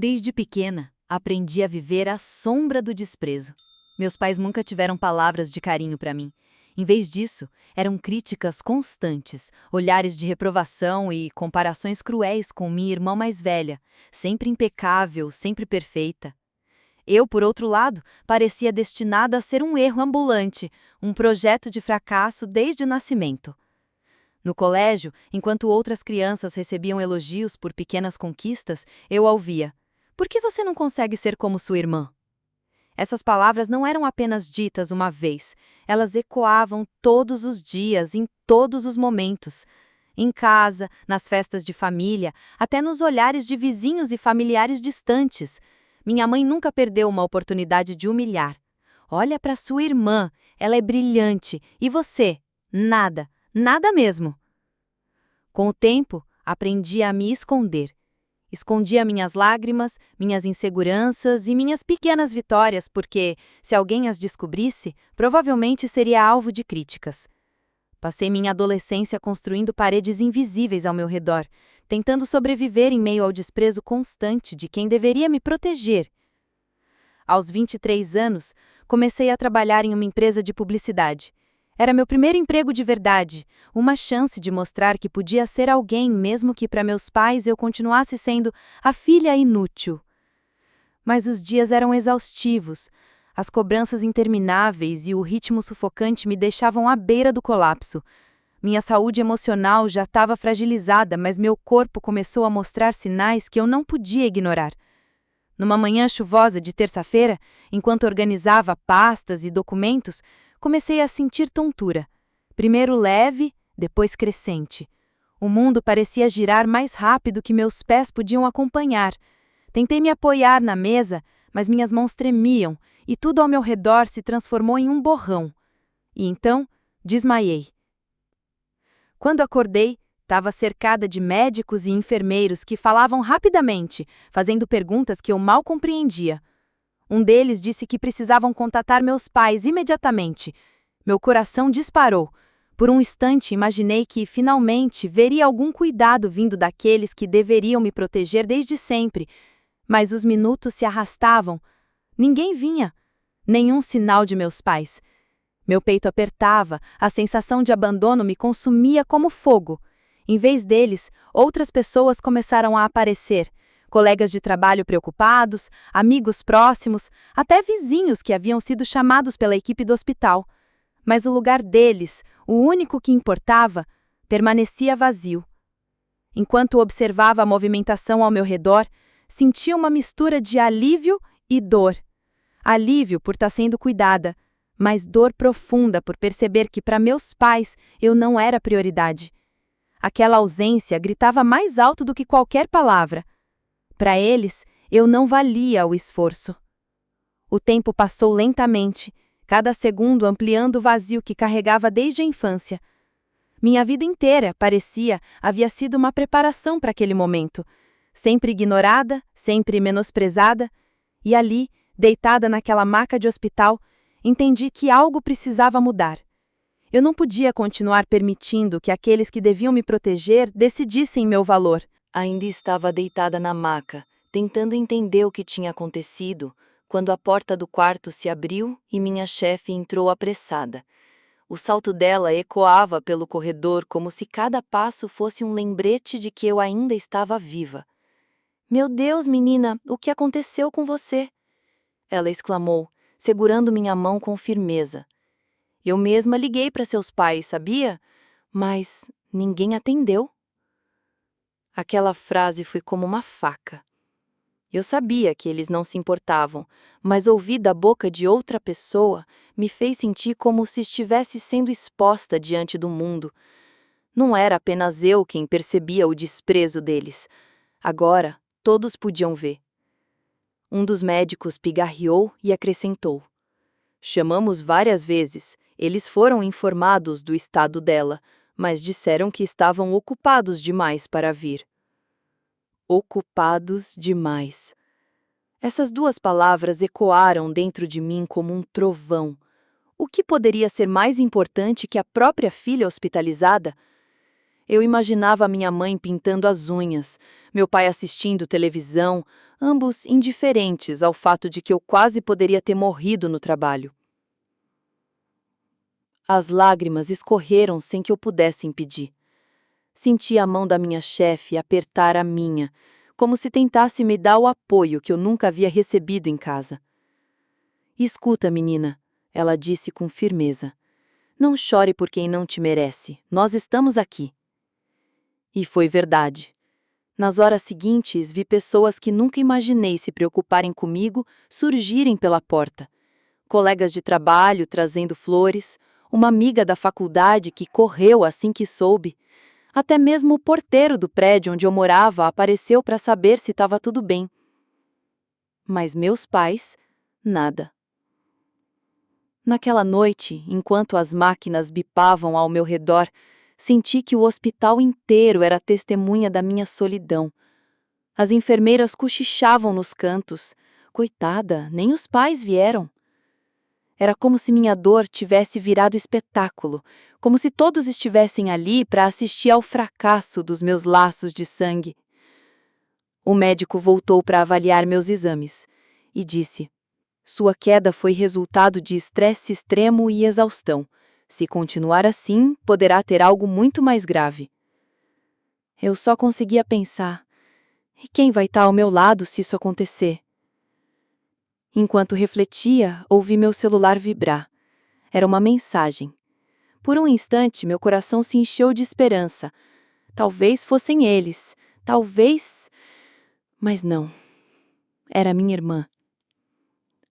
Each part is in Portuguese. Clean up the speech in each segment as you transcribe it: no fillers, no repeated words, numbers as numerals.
Desde pequena, aprendi a viver à sombra do desprezo. Meus pais nunca tiveram palavras de carinho para mim. Em vez disso, eram críticas constantes, olhares de reprovação e comparações cruéis com minha irmã mais velha, sempre impecável, sempre perfeita. Eu, por outro lado, parecia destinada a ser um erro ambulante, um projeto de fracasso desde o nascimento. No colégio, enquanto outras crianças recebiam elogios por pequenas conquistas, eu a ouvia: "Por que você não consegue ser como sua irmã?" Essas palavras não eram apenas ditas uma vez, elas ecoavam todos os dias, em todos os momentos. Em casa, nas festas de família, até nos olhares de vizinhos e familiares distantes. Minha mãe nunca perdeu uma oportunidade de humilhar. "Olha para sua irmã, ela é brilhante, e você? Nada, nada mesmo." Com o tempo, aprendi a me esconder. Escondia minhas lágrimas, minhas inseguranças e minhas pequenas vitórias porque, se alguém as descobrisse, provavelmente seria alvo de críticas. Passei minha adolescência construindo paredes invisíveis ao meu redor, tentando sobreviver em meio ao desprezo constante de quem deveria me proteger. Aos 23 anos, comecei a trabalhar em uma empresa de publicidade. Era meu primeiro emprego de verdade, uma chance de mostrar que podia ser alguém mesmo que para meus pais eu continuasse sendo a filha inútil. Mas os dias eram exaustivos, as cobranças intermináveis e o ritmo sufocante me deixavam à beira do colapso. Minha saúde emocional já estava fragilizada, mas meu corpo começou a mostrar sinais que eu não podia ignorar. Numa manhã chuvosa de terça-feira, enquanto organizava pastas e documentos, comecei a sentir tontura. Primeiro leve, depois crescente. O mundo parecia girar mais rápido que meus pés podiam acompanhar. Tentei me apoiar na mesa, mas minhas mãos tremiam e tudo ao meu redor se transformou em um borrão. E então, desmaiei. Quando acordei, estava cercada de médicos e enfermeiros que falavam rapidamente, fazendo perguntas que eu mal compreendia. Um deles disse que precisavam contatar meus pais imediatamente. Meu coração disparou. Por um instante imaginei que, finalmente, veria algum cuidado vindo daqueles que deveriam me proteger desde sempre. Mas os minutos se arrastavam. Ninguém vinha. Nenhum sinal de meus pais. Meu peito apertava, a sensação de abandono me consumia como fogo. Em vez deles, outras pessoas começaram a aparecer. Colegas de trabalho preocupados, amigos próximos, até vizinhos que haviam sido chamados pela equipe do hospital. Mas o lugar deles, o único que importava, permanecia vazio. Enquanto observava a movimentação ao meu redor, sentia uma mistura de alívio e dor. Alívio por estar sendo cuidada, mas dor profunda por perceber que para meus pais eu não era prioridade. Aquela ausência gritava mais alto do que qualquer palavra. Para eles, eu não valia o esforço. O tempo passou lentamente, cada segundo ampliando o vazio que carregava desde a infância. Minha vida inteira, parecia, havia sido uma preparação para aquele momento. Sempre ignorada, sempre menosprezada. E ali, deitada naquela maca de hospital, entendi que algo precisava mudar. Eu não podia continuar permitindo que aqueles que deviam me proteger decidissem meu valor. Ainda estava deitada na maca, tentando entender o que tinha acontecido, quando a porta do quarto se abriu e minha chefe entrou apressada. O salto dela ecoava pelo corredor como se cada passo fosse um lembrete de que eu ainda estava viva. "Meu Deus, menina, o que aconteceu com você?" ela exclamou, segurando minha mão com firmeza. "Eu mesma liguei para seus pais, sabia? Mas ninguém atendeu." Aquela frase foi como uma faca. Eu sabia que eles não se importavam, mas ouvir da boca de outra pessoa me fez sentir como se estivesse sendo exposta diante do mundo. Não era apenas eu quem percebia o desprezo deles. Agora, todos podiam ver. Um dos médicos pigarreou e acrescentou: "Chamamos várias vezes. Eles foram informados do estado dela, mas disseram que estavam ocupados demais para vir." Ocupados demais. Essas duas palavras ecoaram dentro de mim como um trovão. O que poderia ser mais importante que a própria filha hospitalizada? Eu imaginava a minha mãe pintando as unhas, meu pai assistindo televisão, ambos indiferentes ao fato de que eu quase poderia ter morrido no trabalho. As lágrimas escorreram sem que eu pudesse impedir. Senti a mão da minha chefe apertar a minha, como se tentasse me dar o apoio que eu nunca havia recebido em casa. Escuta, menina, ela disse com firmeza. Não chore por quem não te merece, nós estamos aqui. E foi verdade. Nas horas seguintes, vi pessoas que nunca imaginei se preocuparem comigo surgirem pela porta. Colegas de trabalho trazendo flores, uma amiga da faculdade que correu assim que soube. Até mesmo o porteiro do prédio onde eu morava apareceu para saber se estava tudo bem. Mas meus pais, nada. Naquela noite, enquanto as máquinas bipavam ao meu redor, senti que o hospital inteiro era testemunha da minha solidão. As enfermeiras cochichavam nos cantos. Coitada, nem os pais vieram. Era como se minha dor tivesse virado espetáculo, como se todos estivessem ali para assistir ao fracasso dos meus laços de sangue. O médico voltou para avaliar meus exames e disse: sua queda foi resultado de estresse extremo e exaustão. Se continuar assim, poderá ter algo muito mais grave. Eu só conseguia pensar: e quem vai estar ao meu lado se isso acontecer? Enquanto refletia, ouvi meu celular vibrar. Era uma mensagem. Por um instante, meu coração se encheu de esperança. Talvez fossem eles. Talvez... Mas não. Era minha irmã.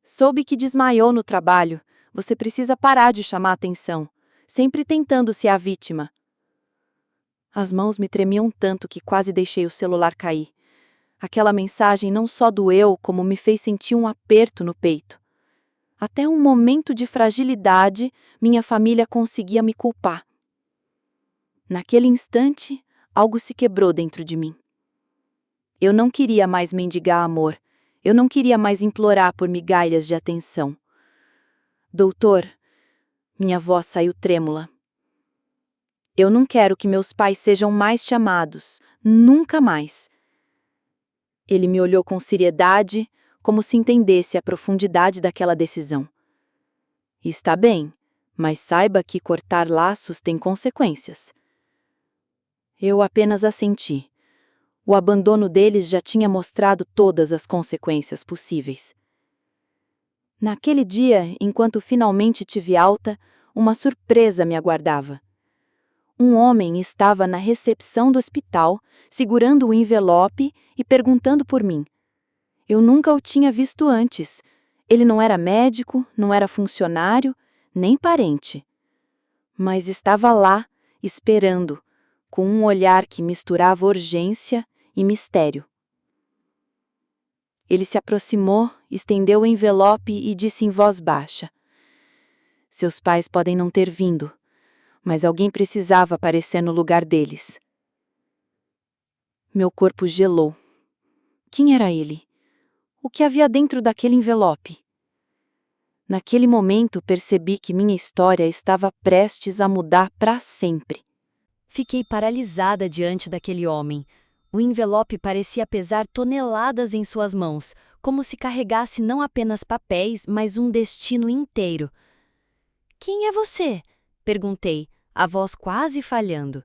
Soube que desmaiou no trabalho. Você precisa parar de chamar atenção. Sempre tentando ser a vítima. As mãos me tremiam tanto que quase deixei o celular cair. Aquela mensagem não só doeu, como me fez sentir um aperto no peito. Até um momento de fragilidade, minha família conseguia me culpar. Naquele instante, algo se quebrou dentro de mim. Eu não queria mais mendigar amor. Eu não queria mais implorar por migalhas de atenção. Doutor, minha voz saiu trêmula. Eu não quero que meus pais sejam mais chamados. Nunca mais. Ele me olhou com seriedade, como se entendesse a profundidade daquela decisão. Está bem, mas saiba que cortar laços tem consequências. Eu apenas assenti. O abandono deles já tinha mostrado todas as consequências possíveis. Naquele dia, enquanto finalmente tive alta, uma surpresa me aguardava. Um homem estava na recepção do hospital, segurando o envelope e perguntando por mim. Eu nunca o tinha visto antes. Ele não era médico, não era funcionário, nem parente. Mas estava lá, esperando, com um olhar que misturava urgência e mistério. Ele se aproximou, estendeu o envelope e disse em voz baixa: seus pais podem não ter vindo, mas alguém precisava aparecer no lugar deles. Meu corpo gelou. Quem era ele? O que havia dentro daquele envelope? Naquele momento percebi que minha história estava prestes a mudar para sempre. Fiquei paralisada diante daquele homem. O envelope parecia pesar toneladas em suas mãos, como se carregasse não apenas papéis, mas um destino inteiro. Quem é você? Perguntei, a voz quase falhando.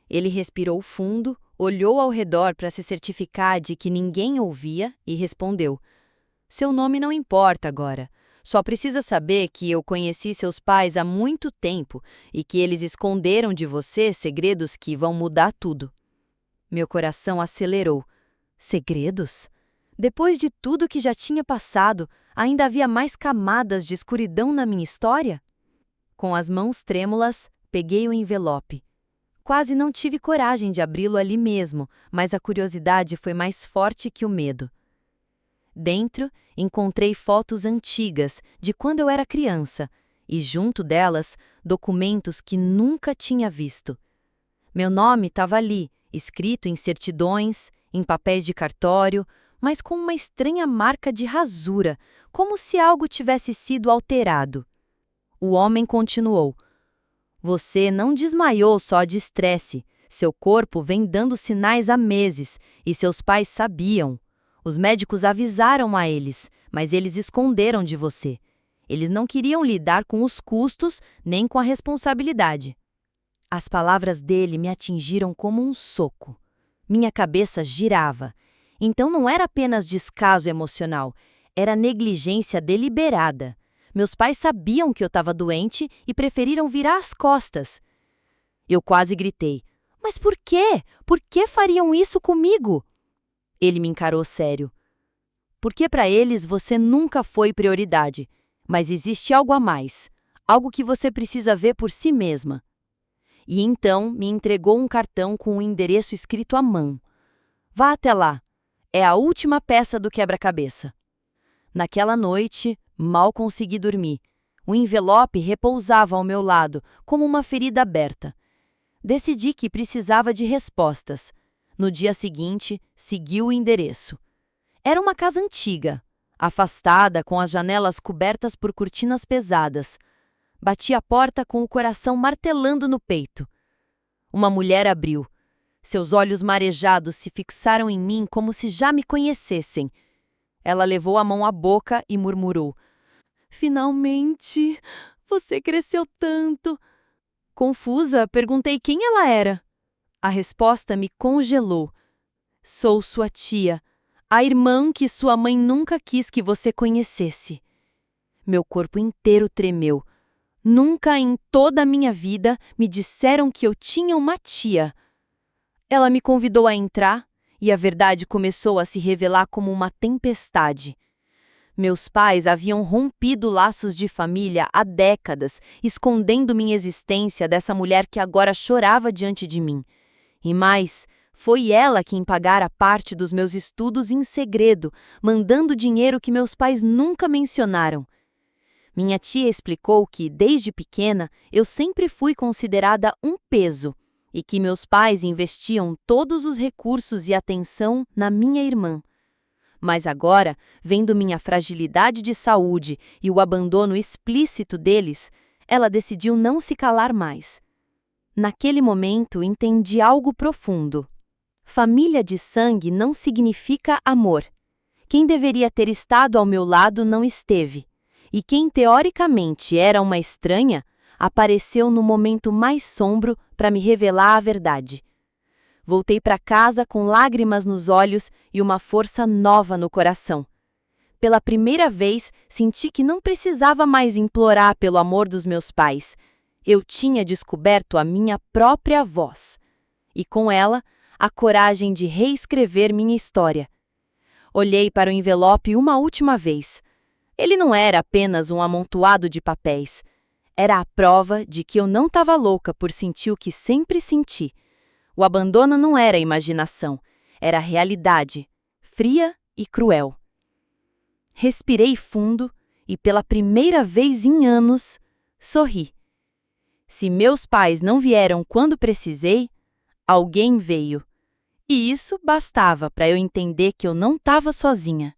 Ele respirou fundo, olhou ao redor para se certificar de que ninguém ouvia e respondeu: seu nome não importa agora. Só precisa saber que eu conheci seus pais há muito tempo e que eles esconderam de você segredos que vão mudar tudo. Meu coração acelerou. Segredos? Depois de tudo que já tinha passado, ainda havia mais camadas de escuridão na minha história? Com as mãos trêmulas, peguei o envelope. Quase não tive coragem de abri-lo ali mesmo, mas a curiosidade foi mais forte que o medo. Dentro, encontrei fotos antigas de quando eu era criança e, junto delas, documentos que nunca tinha visto. Meu nome estava ali, escrito em certidões, em papéis de cartório, mas com uma estranha marca de rasura, como se algo tivesse sido alterado. O homem continuou: você não desmaiou só de estresse. Seu corpo vem dando sinais há meses e seus pais sabiam. Os médicos avisaram a eles, mas eles esconderam de você. Eles não queriam lidar com os custos nem com a responsabilidade. As palavras dele me atingiram como um soco. Minha cabeça girava. Então não era apenas descaso emocional, era negligência deliberada. Meus pais sabiam que eu estava doente e preferiram virar as costas. Eu quase gritei. Mas por quê? Por que fariam isso comigo? Ele me encarou sério. Porque para eles você nunca foi prioridade, mas existe algo a mais, algo que você precisa ver por si mesma. E então me entregou um cartão com um endereço escrito à mão. Vá até lá. É a última peça do quebra-cabeça. Naquela noite, mal consegui dormir. O envelope repousava ao meu lado, como uma ferida aberta. Decidi que precisava de respostas. No dia seguinte, segui o endereço. Era uma casa antiga, afastada, com as janelas cobertas por cortinas pesadas. Bati a porta com o coração martelando no peito. Uma mulher abriu. Seus olhos marejados se fixaram em mim como se já me conhecessem. Ela levou a mão à boca e murmurou: Finalmente! Você cresceu tanto! Confusa, perguntei quem ela era. A resposta me congelou. Sou sua tia, a irmã que sua mãe nunca quis que você conhecesse. Meu corpo inteiro tremeu. Nunca em toda a minha vida me disseram que eu tinha uma tia. Ela me convidou a entrar e a verdade começou a se revelar como uma tempestade. Meus pais haviam rompido laços de família há décadas, escondendo minha existência dessa mulher que agora chorava diante de mim. E mais, foi ela quem pagara parte dos meus estudos em segredo, mandando dinheiro que meus pais nunca mencionaram. Minha tia explicou que, desde pequena, eu sempre fui considerada um peso e que meus pais investiam todos os recursos e atenção na minha irmã. Mas agora, vendo minha fragilidade de saúde e o abandono explícito deles, ela decidiu não se calar mais. Naquele momento, entendi algo profundo. Família de sangue não significa amor. Quem deveria ter estado ao meu lado não esteve. E quem teoricamente era uma estranha, apareceu no momento mais sombrio para me revelar a verdade. Voltei para casa com lágrimas nos olhos e uma força nova no coração. Pela primeira vez, senti que não precisava mais implorar pelo amor dos meus pais. Eu tinha descoberto a minha própria voz. E com ela, a coragem de reescrever minha história. Olhei para o envelope uma última vez. Ele não era apenas um amontoado de papéis. Era a prova de que eu não estava louca por sentir o que sempre senti. O abandono não era imaginação, era realidade, fria e cruel. Respirei fundo e, pela primeira vez em anos, sorri. Se meus pais não vieram quando precisei, alguém veio. E isso bastava para eu entender que eu não estava sozinha.